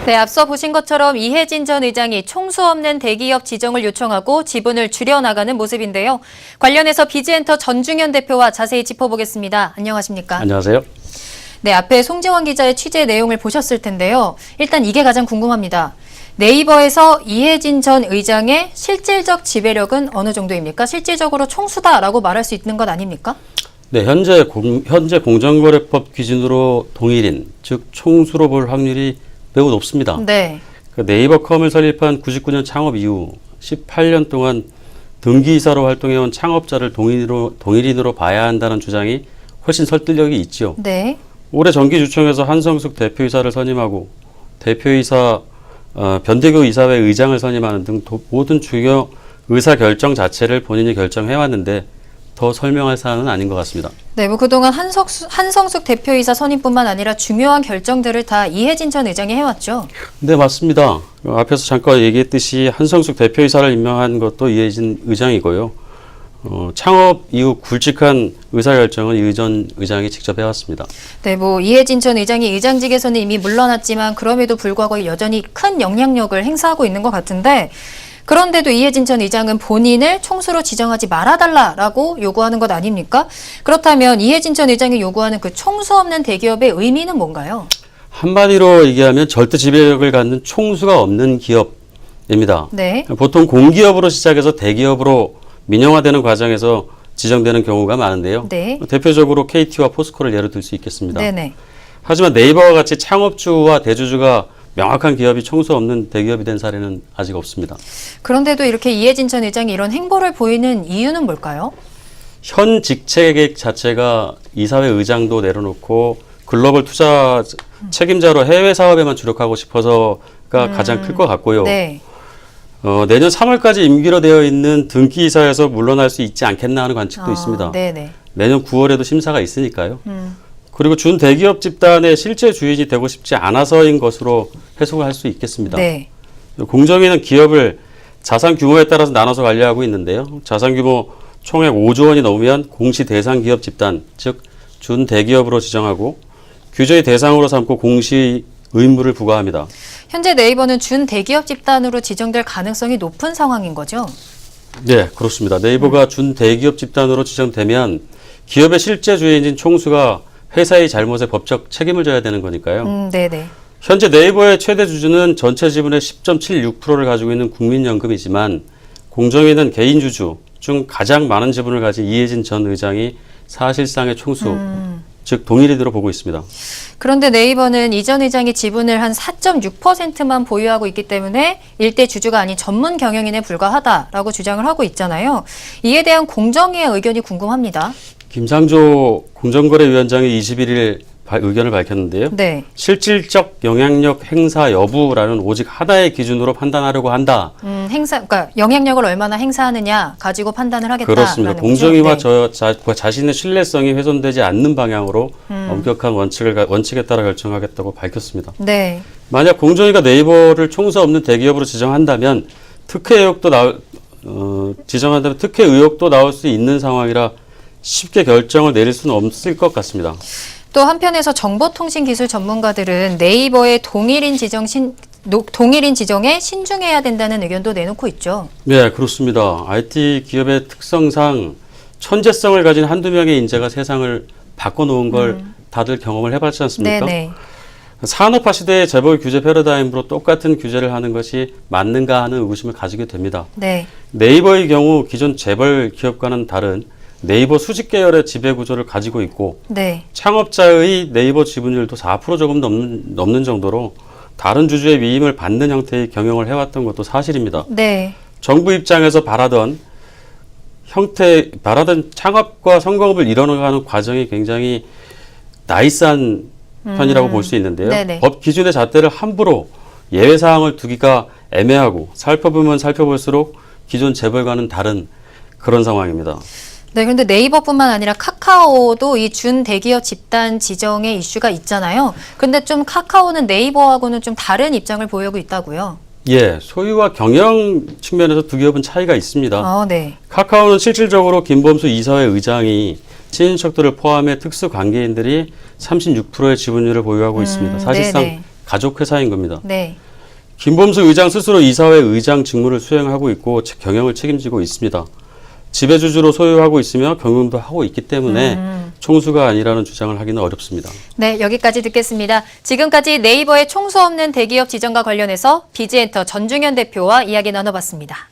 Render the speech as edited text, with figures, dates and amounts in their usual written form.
네, 앞서 보신 것처럼 이해진 전 의장이 총수 없는 대기업 지정을 요청하고 지분을 줄여나가는 모습인데요. 관련해서 비즈엔터 전중현 대표와 자세히 짚어보겠습니다. 안녕하십니까? 안녕하세요. 네, 앞에 송지원 기자의 취재 내용을 보셨을 텐데요. 일단 이게 가장 궁금합니다. 네이버에서 이해진 전 의장의 실질적 지배력은 어느 정도입니까? 실질적으로 총수다라고 말할 수 있는 것 아닙니까? 네, 현재 공정거래법 기준으로 동일인, 즉 총수로 볼 확률이 매우 높습니다. 네. 네이버컴을 설립한 99년 창업 이후 18년 동안 등기이사로 활동해온 창업자를 동일인으로 봐야 한다는 주장이 훨씬 설득력이 있죠. 네. 올해 정기주총에서 한성숙 대표이사를 선임하고 대표이사 변대교 이사회 의장을 선임하는 등 모든 주요 의사결정 자체를 본인이 결정해왔는데 더 설명할 사안은 아닌 것 같습니다. 네, 그동안 한성숙 대표이사 선임뿐만 아니라 중요한 결정들을 다 이해진 전 의장이 해왔죠. 네, 맞습니다. 앞에서 잠깐 얘기했듯이 한성숙 대표이사를 임명한 것도 이해진 의장이고요. 창업 이후 굵직한 의사결정은 이 전 의장이 직접 해왔습니다. 네, 이해진 전 의장이 의장직에서는 이미 물러났지만 그럼에도 불구하고 여전히 큰 영향력을 행사하고 있는 것 같은데 그런데도 이해진 전 의장은 본인을 총수로 지정하지 말아달라라고 요구하는 것 아닙니까? 그렇다면 이해진 전 의장이 요구하는 그 총수 없는 대기업의 의미는 뭔가요? 한마디로 얘기하면 절대 지배력을 갖는 총수가 없는 기업입니다. 네. 보통 공기업으로 시작해서 대기업으로 민영화되는 과정에서 지정되는 경우가 많은데요. 네. 대표적으로 KT와 포스코를 예로 들 수 있겠습니다. 네네. 하지만 네이버와 같이 창업주와 대주주가 명확한 기업이 총수 없는 대기업이 된 사례는 아직 없습니다. 그런데도 이렇게 이해진 전 의장이 이런 행보를 보이는 이유는 뭘까요? 현 직책 자체가 이사회 의장도 내려놓고 글로벌 투자 책임자로 해외 사업에만 주력하고 싶어서가 가장 클 것 같고요. 네. 내년 3월까지 임기로 되어 있는 등기이사에서 물러날 수 있지 않겠나 하는 관측도 있습니다. 네네. 내년 9월에도 심사가 있으니까요. 그리고 준 대기업 집단의 실제 주인이 되고 싶지 않아서인 것으로 해석을 할 수 있겠습니다. 네. 공정위는 기업을 자산 규모에 따라서 나눠서 관리하고 있는데요. 자산 규모 총액 5조 원이 넘으면 공시 대상 기업 집단, 즉 준 대기업으로 지정하고 규제의 대상으로 삼고 공시 의무를 부과합니다. 현재 네이버는 준 대기업 집단으로 지정될 가능성이 높은 상황인 거죠? 네, 그렇습니다. 네이버가 준 대기업 집단으로 지정되면 기업의 실제 주인인 총수가 회사의 잘못에 법적 책임을 져야 되는 거니까요. 네네. 현재 네이버의 최대 주주는 전체 지분의 10.76%를 가지고 있는 국민연금이지만 공정위는 개인 주주 중 가장 많은 지분을 가진 이해진 전 의장이 사실상의 총수, 즉 동일인으로 보고 있습니다. 그런데 네이버는 이 전 의장이 지분을 한 4.6%만 보유하고 있기 때문에 일대 주주가 아닌 전문 경영인에 불과하다라고 주장을 하고 있잖아요. 이에 대한 공정위의 의견이 궁금합니다. 김상조 공정거래위원장이 21일 의견을 밝혔는데요. 네. 실질적 영향력 행사 여부라는 오직 하나의 기준으로 판단하려고 한다. 그러니까 영향력을 얼마나 행사하느냐 가지고 판단을 하겠다. 그렇습니다. 공정위와 자신의 신뢰성이 훼손되지 않는 방향으로 엄격한 원칙에 따라 결정하겠다고 밝혔습니다. 네. 만약 공정위가 네이버를 총수 없는 대기업으로 지정한다면 특혜 의혹도 나올 수 있는 상황이라 쉽게 결정을 내릴 수는 없을 것 같습니다. 또 한편에서 정보통신기술 전문가들은 네이버의 동일인 지정에 신중해야 된다는 의견도 내놓고 있죠. 네, 그렇습니다. IT 기업의 특성상 천재성을 가진 한두 명의 인재가 세상을 바꿔놓은 걸 다들 경험을 해봤지 않습니까? 네네. 산업화 시대의 재벌 규제 패러다임으로 똑같은 규제를 하는 것이 맞는가 하는 의구심을 가지게 됩니다. 네. 네이버의 경우 기존 재벌 기업과는 다른 네이버 수직 계열의 지배 구조를 가지고 있고 네. 창업자의 네이버 지분율도 4% 조금 넘는 정도로 다른 주주의 위임을 받는 형태의 경영을 해왔던 것도 사실입니다. 네. 정부 입장에서 바라던 창업과 성공을 이뤄나가는 과정이 굉장히 나이스한 편이라고 볼 수 있는데요. 네네. 법 기준의 잣대를 함부로 예외 사항을 두기가 애매하고 살펴보면 살펴볼수록 기존 재벌과는 다른 그런 상황입니다. 네, 그런데 네이버뿐만 아니라 카카오도 이 준 대기업 집단 지정의 이슈가 있잖아요. 근데 좀 카카오는 네이버하고는 좀 다른 입장을 보이고 있다고요. 예, 소유와 경영 측면에서 두 기업은 차이가 있습니다. 네. 카카오는 실질적으로 김범수 이사회 의장이 친인척들을 포함해 특수 관계인들이 36%의 지분율을 보유하고 있습니다. 사실상 네네. 가족 회사인 겁니다. 네. 김범수 의장 스스로 이사회 의장 직무를 수행하고 있고 경영을 책임지고 있습니다. 지배주주로 소유하고 있으며 경영도 하고 있기 때문에 총수가 아니라는 주장을 하기는 어렵습니다. 네, 여기까지 듣겠습니다. 지금까지 네이버의 총수 없는 대기업 지정과 관련해서 BG엔터 전중현 대표와 이야기 나눠봤습니다.